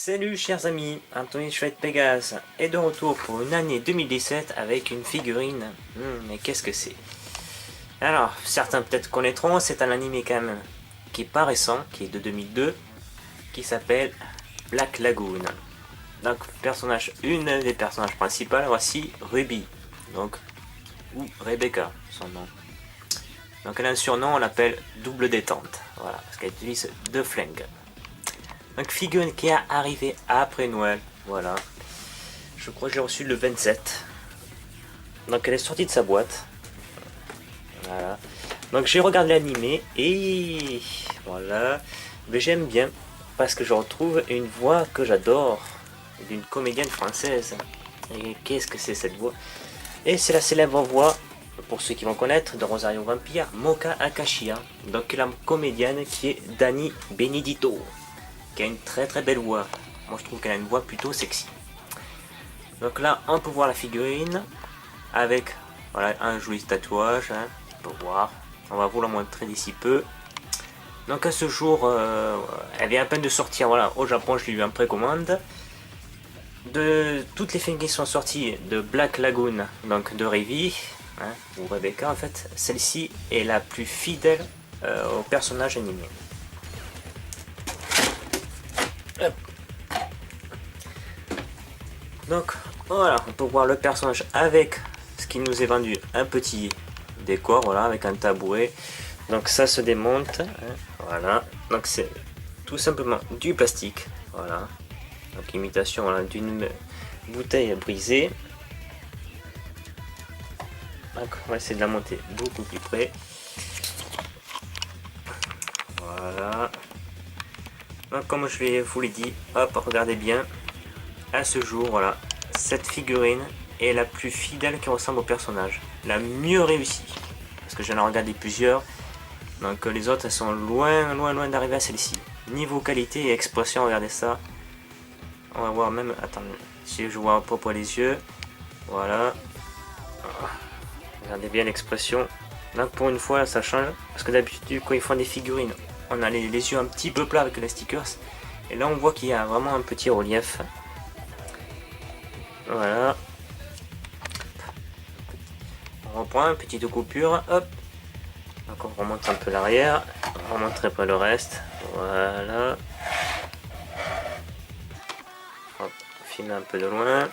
Salut chers amis, Anthony Chouette Pégase est de retour pour une année 2017 avec une figurine. Mais qu'est-ce que c'est? Alors, certains peut-être connaîtront, c'est un animé quand même qui est pas récent, qui est de 2002, qui s'appelle Black Lagoon. Donc, une des personnages principales, voici Ruby, donc, ou Rebecca, son nom. Donc elle a un surnom, on l'appelle double détente, voilà, parce qu'elle utilise deux flingues. Donc figurine qui est arrivée après Noël, voilà. Je crois que j'ai reçu le 27. Donc elle est sortie de sa boîte. Voilà. Donc j'ai regardé l'animé et voilà. Mais j'aime bien parce que je retrouve une voix que j'adore d'une comédienne française. Et qu'est-ce que c'est cette voix? Et c'est la célèbre voix, pour ceux qui vont connaître, de Rosario Vampire, Moka Akashia. Donc la comédienne qui est Dani Benedito, qui a une très très belle voix. Moi je trouve qu'elle a une voix plutôt sexy. Donc là on peut voir la figurine avec voilà, un joli tatouage, hein, on peut voir. On va vous la montrer d'ici peu. Donc à ce jour, elle vient à peine de sortir, voilà, au Japon je l'ai eu en précommande. De toutes les films qui sont sortis de Black Lagoon, donc de Revi, hein, ou Rebecca en fait, celle-ci est la plus fidèle au personnage animé. Hop. Donc voilà, on peut voir le personnage avec ce qui nous est vendu, un petit décor, voilà, avec un tabouret. Donc ça se démonte, hein, voilà. Donc c'est tout simplement du plastique, voilà. Donc imitation, voilà, d'une bouteille brisée. Donc on va essayer de la monter beaucoup plus près. Voilà. Donc comme je vous l'ai dit, hop, regardez bien. À ce jour, voilà, cette figurine est la plus fidèle qui ressemble au personnage, la mieux réussie. Parce que j'en ai regardé plusieurs. Donc les autres, elles sont loin d'arriver à celle-ci. Niveau qualité et expression, regardez ça. On va voir même, attendez, si je vois à peu près les yeux. Voilà. Regardez bien l'expression. Donc pour une fois, ça change. Parce que d'habitude, quand ils font des figurines, on a les yeux un petit peu plats avec les stickers. Et là, on voit qu'il y a vraiment un petit relief. Voilà. On reprend une petite coupure. Hop. Donc on remonte un peu l'arrière. On remonte un peu le reste. Voilà. Hop. On filme un peu de loin.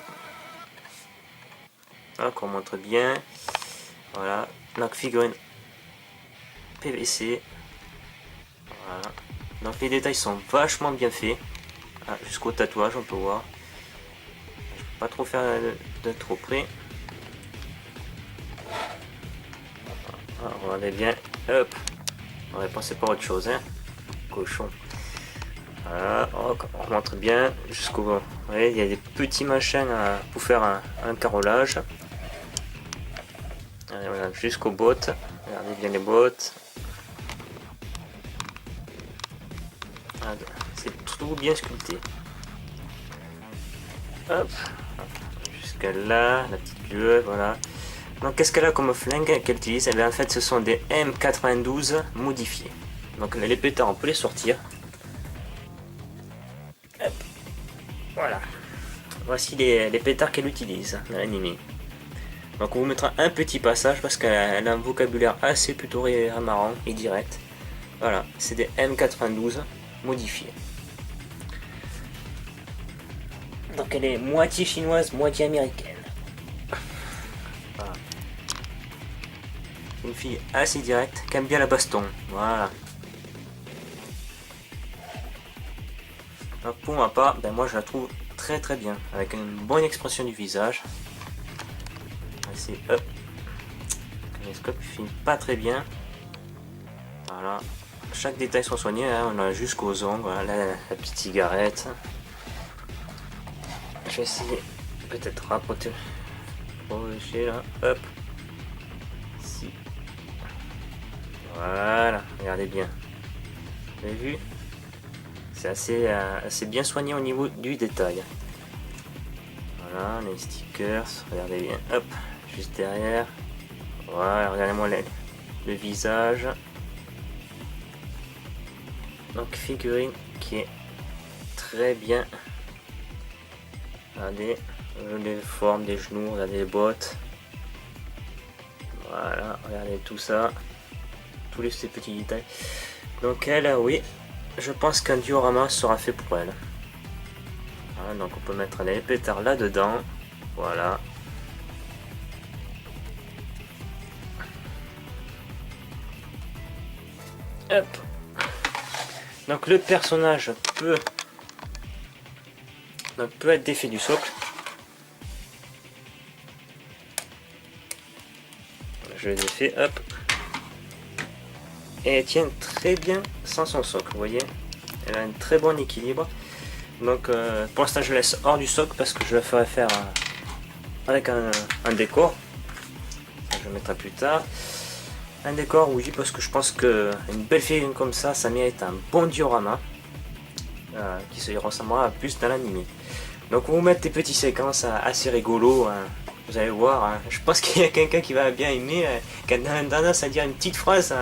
Donc on montre bien. Voilà. Donc figurine PVC. Voilà. Donc les détails sont vachement bien faits. Ah, jusqu'au tatouage, on peut voir. Je peux pas trop faire de trop près. Ah, regardez bien. Hop. On va penser pas autre chose, hein. Cochon. Voilà. On montre bien jusqu'au. Vous voyez, il y a des petits machins pour faire un carrelage. Voilà, jusqu'aux bottes. Regardez bien les bottes. C'est tout bien sculpté. Hop. Jusqu'à là, la petite queue, voilà. Donc qu'est-ce qu'elle a comme flingue qu'elle utilise? Eh bien, en fait ce sont des M92 modifiés. Donc les pétards on peut les sortir. Hop. Voilà. Voici les pétards qu'elle utilise dans l'anime. Donc on vous mettra un petit passage parce qu'elle a un vocabulaire assez plutôt marrant et direct. Voilà, c'est des M92 modifiés. Donc elle est moitié chinoise, moitié américaine. Voilà. Une fille assez directe qui aime bien la baston. Voilà. Donc pour ma part, ben moi je la trouve très très bien, avec une bonne expression du visage. C'est hop. Le caméscope filme pas très bien. Voilà. Chaque détail sont soignés, hein. On a jusqu'aux ongles, voilà, la petite cigarette. Je vais essayer peut-être rapprocher là, hop. Ici. Voilà, regardez bien. Vous avez vu? C'est assez bien soigné au niveau du détail. Voilà, les stickers, regardez bien, hop, juste derrière. Voilà, regardez-moi le visage. Donc figurine qui est très bien Regardez, les formes des genoux, regardez les bottes. Voilà, regardez tout ça. Tous ces petits détails. Donc elle, oui, je pense qu'un diorama sera fait pour elle. Voilà, donc on peut mettre les pétards là-dedans. Voilà. Hop. Donc le personnage peut être défait du socle. Je le défais, hop. Et elle tient très bien sans son socle, vous voyez. Elle a un très bon équilibre. Donc pour l'instant je laisse hors du socle parce que je le ferai faire avec un décor. Ça, je le mettrai plus tard. Un décor, oui, parce que je pense qu'une belle figurine comme ça mérite un bon diorama qui se ressemblera plus dans l'anime. Donc on vous met des petites séquences assez rigolos, hein. Vous allez voir, hein. Je pense qu'il y a quelqu'un qui va bien aimer, qui a tendance à dire une petite phrase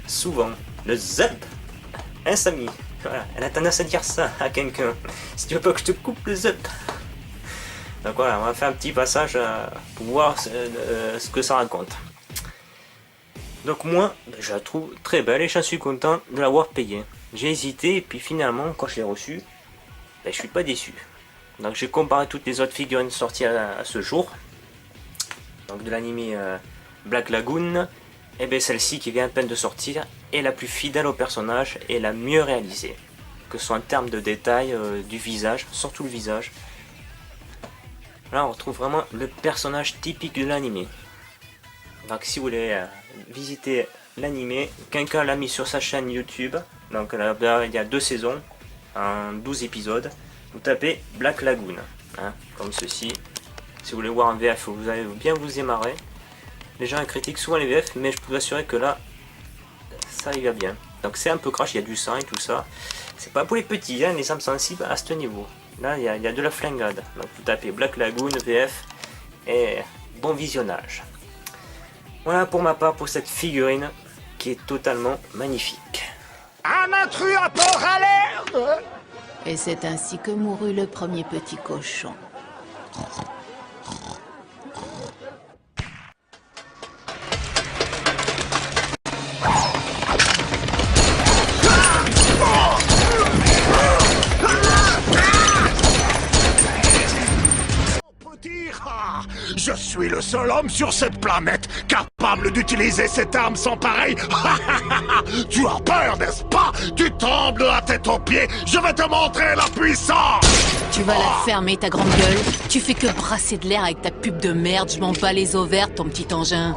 souvent, le zap, hein Samy, voilà, elle a tendance à dire ça à quelqu'un, si tu veux pas que je te coupe le zap. Donc voilà, on va faire un petit passage pour voir ce que ça raconte. Donc moi, je la trouve très belle et j'en suis content de l'avoir payée. J'ai hésité et puis finalement, quand je l'ai reçue, je suis pas déçu. Donc j'ai comparé toutes les autres figurines sorties à ce jour. Donc de l'anime Black Lagoon, et bien celle-ci qui vient à peine de sortir est la plus fidèle au personnage et la mieux réalisée. Que ce soit en termes de détails, du visage, surtout le visage. Là on retrouve vraiment le personnage typique de l'anime. Donc si vous voulez visiter l'anime, quelqu'un l'a mis sur sa chaîne YouTube. Donc là, il y a 2 saisons, en 12 épisodes. Vous tapez Black Lagoon, hein, comme ceci. Si vous voulez voir en VF, vous allez bien vous émarrer. Les gens critiquent souvent les VF, mais je peux vous assurer que là, ça y va bien. Donc c'est un peu crash, il y a du sang et tout ça. C'est pas pour les petits, hein, les âmes sensibles à ce niveau. Là, il y a de la flingade. Donc vous tapez Black Lagoon VF et bon visionnage. Voilà pour ma part pour cette figurine qui est totalement magnifique. Un intrus à port à l'air. Et c'est ainsi que mourut le premier petit cochon. Je suis le seul homme sur cette planète capable d'utiliser cette arme sans pareil. Tu as peur, n'est-ce pas? Tu trembles la tête aux pieds. Je vais te montrer la puissance. Tu vas la fermer, ta grande gueule. Tu fais que brasser de l'air avec ta pub de merde. Je m'en bats les ovaires, ton petit engin.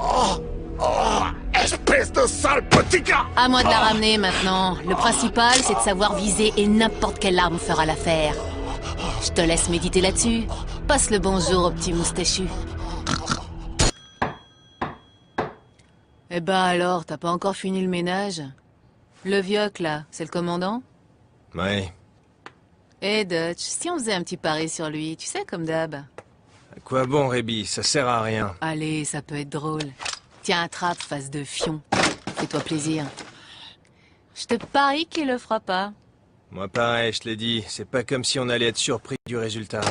Espèce de sale petit gars. À moi de la ramener maintenant. Le principal, c'est de savoir viser et n'importe quelle arme fera l'affaire. Je te laisse méditer là-dessus. Passe le bonjour au petit moustachu. Eh ben alors, t'as pas encore fini le ménage? Le vioc, là, c'est le commandant? Ouais. Eh Dutch, si on faisait un petit pari sur lui, tu sais, comme d'hab. À quoi bon, Rébi? Ça sert à rien. Allez, ça peut être drôle. Tiens, attrape, face de fion. Fais-toi plaisir. Je te parie qu'il le fera pas. Moi pareil, je te l'ai dit. C'est pas comme si on allait être surpris du résultat.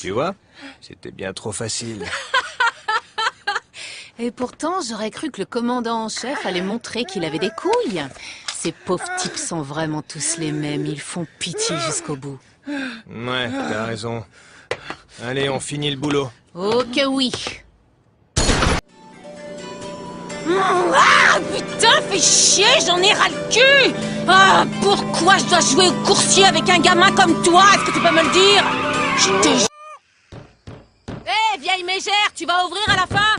Tu vois? C'était bien trop facile. Et pourtant, j'aurais cru que le commandant en chef allait montrer qu'il avait des couilles. Ces pauvres types sont vraiment tous les mêmes. Ils font pitié jusqu'au bout. Ouais, t'as raison. Allez, on finit le boulot. Oh que oui. Ah putain, fais chier, j'en ai ras le cul. Ah, pourquoi je dois jouer au coursier avec un gamin comme toi? Est-ce que tu peux me le dire? Je te... Hé, vieille mégère, tu vas ouvrir à la fin?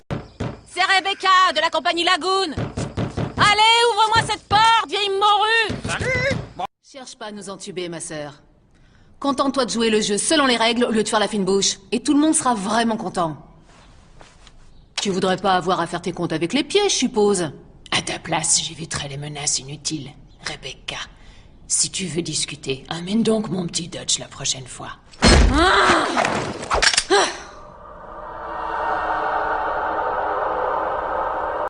C'est Rebecca, de la compagnie Lagoon. Allez, ouvre-moi cette porte, vieille morue. Salut. Cherche pas à nous entuber, ma sœur. Contente-toi de jouer le jeu selon les règles au lieu de faire la fine bouche. Et tout le monde sera vraiment content. Tu voudrais pas avoir à faire tes comptes avec les pieds, je suppose. À ta place, j'éviterais les menaces inutiles. Rebecca, Si tu veux discuter, amène donc mon petit Dutch la prochaine fois.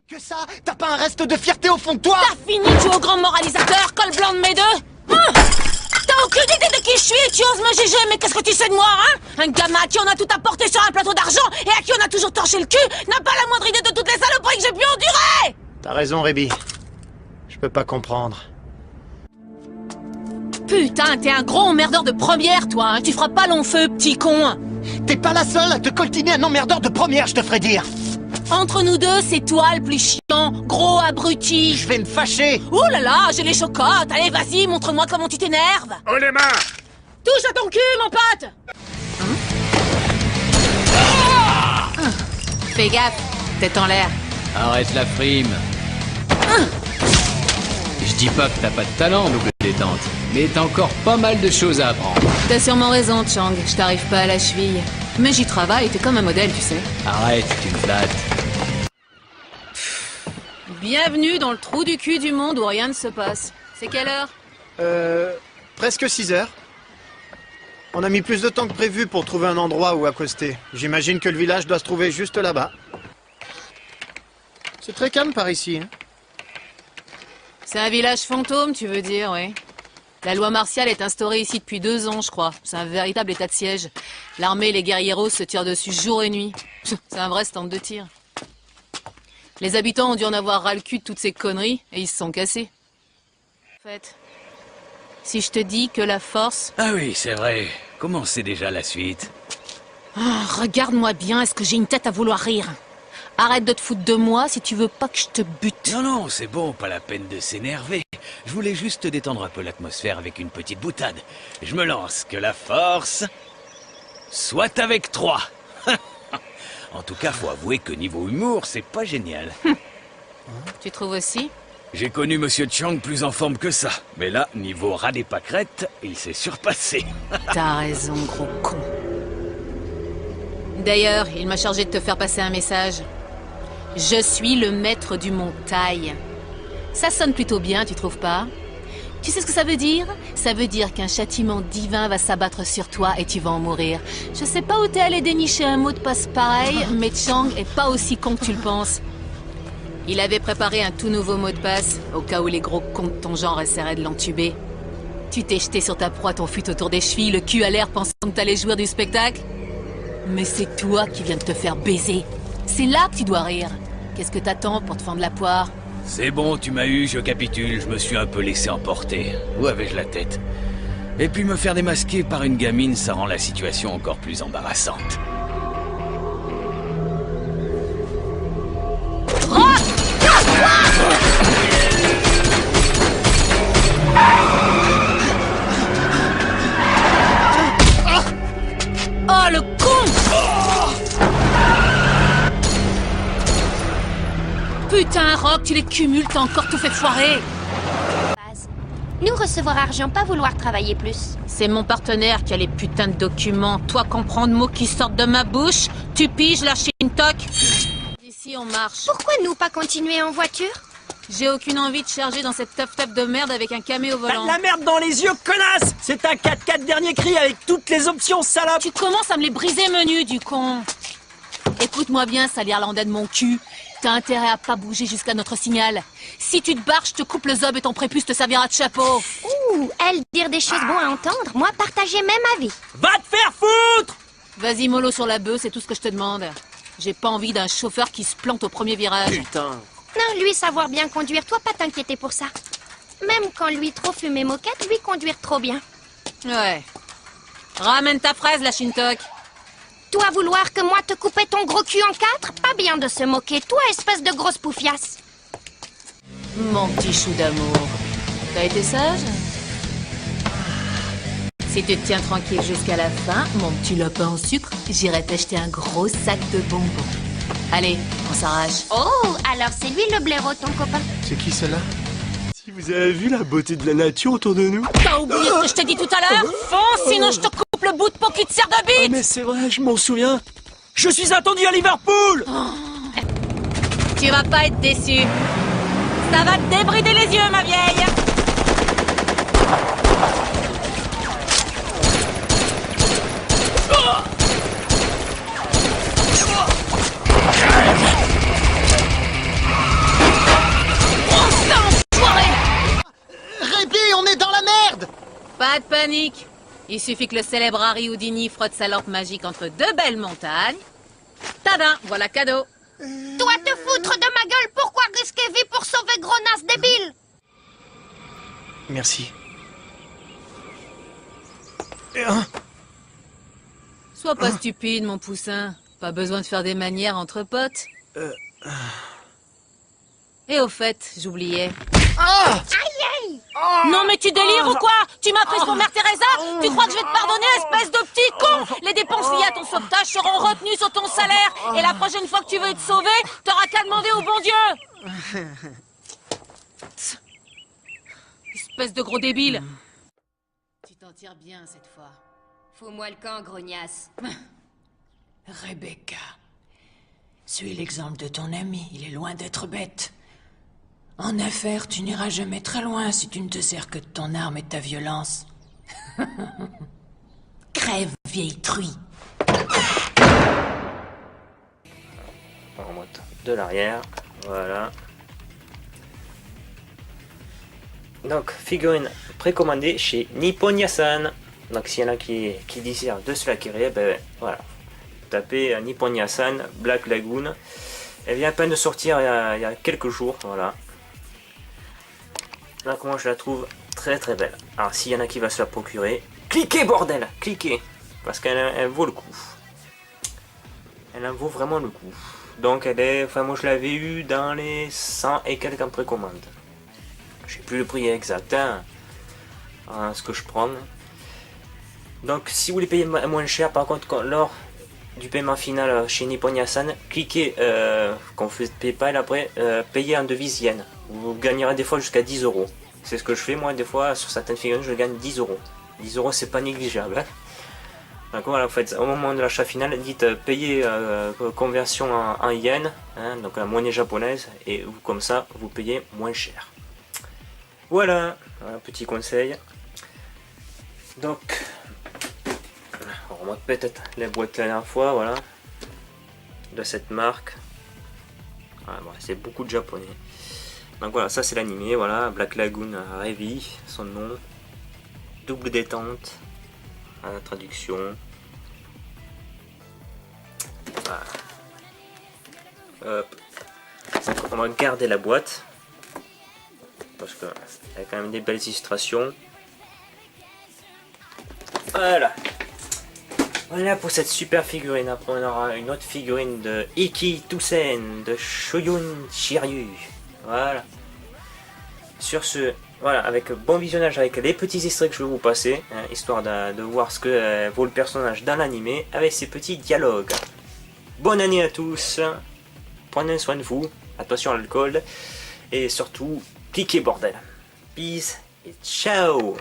Que ça? T'as pas un reste de fierté au fond de toi? T'as fini, tu es au grand moralisateur, col blanc de mes deux? T'as aucune idée de qui je suis et tu oses me juger, mais qu'est-ce que tu sais de moi, hein? Un gamin à qui on a tout apporté sur un plateau d'argent et à qui on a toujours torché le cul n'a pas la moindre idée de toutes les saloperies que j'ai pu endurer! T'as raison, Rébi. Je peux pas comprendre. Putain, t'es un gros emmerdeur de première, toi, hein? Tu feras pas long feu, petit con! T'es pas la seule à te coltiner un emmerdeur de première, je te ferai dire. Entre nous deux, c'est toi le plus chiant, gros abruti! Je vais me fâcher. Oh là là, j'ai les chocottes! Allez, vas-y, montre-moi comment tu t'énerves! Oh les mains! Touche à ton cul, mon pote! Fais gaffe, tête en l'air. Arrête la frime. Je dis pas que t'as pas de talent, double détente, mais t'as encore pas mal de choses à apprendre. T'as sûrement raison, Chang, je t'arrive pas à la cheville. Mais j'y travaille, t'es comme un modèle, tu sais. Arrête, tu me flattes. Bienvenue dans le trou du cul du monde où rien ne se passe. C'est quelle heure? Presque 6 heures. On a mis plus de temps que prévu pour trouver un endroit où accoster. J'imagine que le village doit se trouver juste là-bas. C'est très calme par ici, hein. C'est un village fantôme, tu veux dire, oui. La loi martiale est instaurée ici depuis 2 ans, je crois. C'est un véritable état de siège. L'armée et les guerrieros se tirent dessus jour et nuit. C'est un vrai stand de tir. Les habitants ont dû en avoir ras le cul de toutes ces conneries, et ils se sont cassés. En fait, si je te dis que la force... Ah oui, c'est vrai. Comment c'est déjà la suite? Ah, regarde-moi bien, est-ce que j'ai une tête à vouloir rire? Arrête de te foutre de moi si tu veux pas que je te bute. Non, non, c'est bon, pas la peine de s'énerver. Je voulais juste détendre un peu l'atmosphère avec une petite boutade. Je me lance, que la force soit avec 3. En tout cas, faut avouer que niveau humour, c'est pas génial. Tu trouves aussi? J'ai connu Monsieur Chang plus en forme que ça. Mais là, niveau rat des pâquerettes, il s'est surpassé. T'as raison, gros con. D'ailleurs, il m'a chargé de te faire passer un message. Je suis le maître du montagne. Ça sonne plutôt bien, tu trouves pas? Tu sais ce que ça veut dire? Ça veut dire qu'un châtiment divin va s'abattre sur toi et tu vas en mourir. Je sais pas où t'es allé dénicher un mot de passe pareil, mais Chang est pas aussi con que tu le penses. Il avait préparé un tout nouveau mot de passe, au cas où les gros cons de ton genre essaieraient de l'entuber. Tu t'es jeté sur ta proie, ton fut autour des chevilles, le cul à l'air pensant que t'allais jouir du spectacle? Mais c'est toi qui viens de te faire baiser. C'est là que tu dois rire. Qu'est-ce que t'attends pour te fendre la poire? C'est bon, tu m'as eu, je capitule, je me suis un peu laissé emporter. Où avais-je la tête? Et puis me faire démasquer par une gamine, ça rend la situation encore plus embarrassante. Oh, le con! Putain, Rock, tu les cumules, t'as encore tout fait foirer! Nous recevoir argent, pas vouloir travailler plus. C'est mon partenaire qui a les putains de documents. Toi, comprendre mots qui sortent de ma bouche? Tu piges la Shintok? D'ici, on marche. Pourquoi nous pas continuer en voiture? J'ai aucune envie de charger dans cette teuf-teuf de merde avec un camé au volant. T'as de la merde dans les yeux, connasse! C'est un 4x4 dernier cri avec toutes les options, salope! Tu commences à me les briser menu, du con. Écoute-moi bien, sale irlandais de mon cul. T'as intérêt à pas bouger jusqu'à notre signal. Si tu te barres, je te coupe le zob et ton prépuce te servira de chapeau. Ouh, elle dire des choses bonnes à entendre, moi partager même avis. Va te faire foutre! Vas-y, mollo sur la bœuf, c'est tout ce que je te demande. J'ai pas envie d'un chauffeur qui se plante au premier virage. Putain. Non, lui savoir bien conduire, toi pas t'inquiéter pour ça. Même quand lui trop fumer moquette, lui conduire trop bien. Ouais. Ramène ta fraise, la Shintok. Toi vouloir que moi te couper ton gros cul en 4? Pas bien de se moquer, toi espèce de grosse poufiasse. Mon petit chou d'amour. T'as été sage? Si tu te tiens tranquille jusqu'à la fin, mon petit lapin au sucre, j'irai t'acheter un gros sac de bonbons. Allez, on s'arrache. Oh, alors c'est lui le blaireau, ton copain. C'est qui celle-là? Si vous avez vu la beauté de la nature autour de nous? T'as oublié ce que je t'ai dit tout à l'heure? Fonce, sinon je te coupe le bout de peau qui te sert de Ah, bite! mais c'est vrai, je m'en souviens. Je suis attendu à Liverpool! Tu vas pas être déçu. Ça va te débrider les yeux, ma vieille. Répi, on est dans la merde! Pas de panique. Il suffit que le célèbre Harry Houdini frotte sa lampe magique entre deux belles montagnes. Tadam, voilà cadeau. Toi te foutre de ma gueule, pourquoi risquer vie pour sauver Gronas débile? Merci. Sois pas stupide, mon poussin. Pas besoin de faire des manières entre potes. Et au fait, j'oubliais. Non mais tu délires ou quoi? Tu m'as prise pour Mère Teresa? Tu crois que je vais te pardonner, espèce de petit con? Les dépenses liées à ton sauvetage seront retenues sur ton salaire. Et la prochaine fois que tu veux être sauvé, t'auras qu'à demander au bon Dieu. Espèce de gros débile. Tu t'en tires bien cette fois. Fous-moi le camp, grognasse. Rebecca, suis l'exemple de ton ami, il est loin d'être bête. En affaires, tu n'iras jamais très loin si tu ne te sers que de ton arme et de ta violence. Crève, vieille truie. On remonte de l'arrière, voilà. Donc, figurine précommandée chez Nippon-Yasan. Donc, s'il y en a qui désirent de se l'acquérir, ben voilà. Tapez Nippon-Yasan, Black Lagoon. Elle vient à peine de sortir il y a quelques jours, voilà. Donc, moi je la trouve très très belle. Alors, s'il y en a qui va se la procurer, cliquez bordel, cliquez. Parce qu'elle vaut le coup. Elle en vaut vraiment le coup. Donc, elle est, enfin, moi je l'avais eu dans les 100 et quelques en précommande. Je sais plus le prix exact, hein, ce que je prends. Donc, si vous voulez payer moins cher, par contre, lors du paiement final chez Nippon-Yasan, cliquez quand vous faites PayPal, après payez en devise yen. Vous gagnerez des fois jusqu'à 10 €. C'est ce que je fais moi, des fois sur certaines figurines je gagne 10 €. 10 € c'est pas négligeable. Hein. Donc voilà, vous faites au moment de l'achat final, dites payer conversion en yen, hein, donc la monnaie japonaise, et vous, comme ça vous payez moins cher. Voilà, un petit conseil. Donc, on remonte peut-être les boîtes la dernière fois, voilà, de cette marque. Voilà, bon, c'est beaucoup de japonais. Donc voilà, ça c'est l'animé, voilà, Black Lagoon Heavy, son nom. Double détente, à la traduction. Voilà. Hop. Donc, on va garder la boîte. Parce qu'il y a quand même des belles illustrations. Voilà. Voilà pour cette super figurine. Après on aura une autre figurine de Iki Tusen de Shoyun Shiryu. Voilà. Sur ce, voilà, avec bon visionnage avec les petits extraits que je vais vous passer, hein, histoire de voir ce que vaut le personnage dans l'animé avec ces petits dialogues. Bonne année à tous. Prenez soin de vous. Attention à l'alcool. Et surtout, cliquez bordel. Peace et ciao.